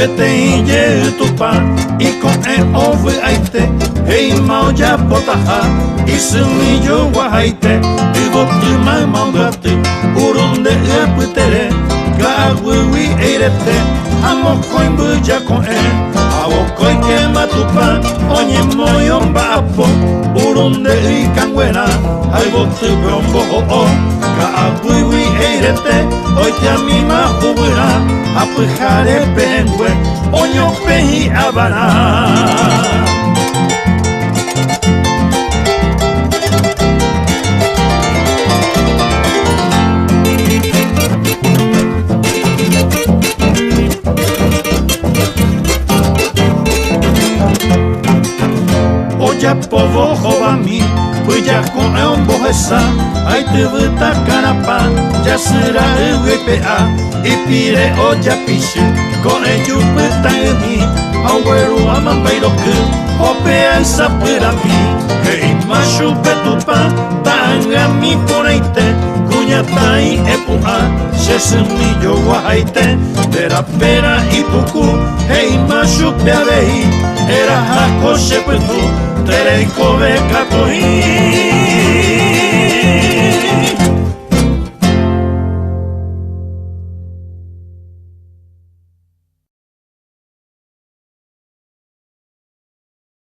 Betei je tupa I con ovu aite Hei mau ja potaha I sumi jo wahaite I votu mai mambatu Urunde e putere Ka agui eirete Amo koimbu ja con Awo koike matupa Onye moyomba apo Urunde I kangwena Hai votu brombo o Ka agui eirete Oite amima hubura Apujare pengue Onyo pehi abana Oja povo hovami Puja con eon bohesa Ai te vuta canapa Ja sera uepea Ipire oja pishu Con e juputa emi Aweru amambairoku Opea sapurami Hei mashu petupa Tanga mi poneite Kunyatai epua Shesumi yo wahaite Pera pera ipuku Hei mashu peavehi Era hako sheputu Terei kove katohi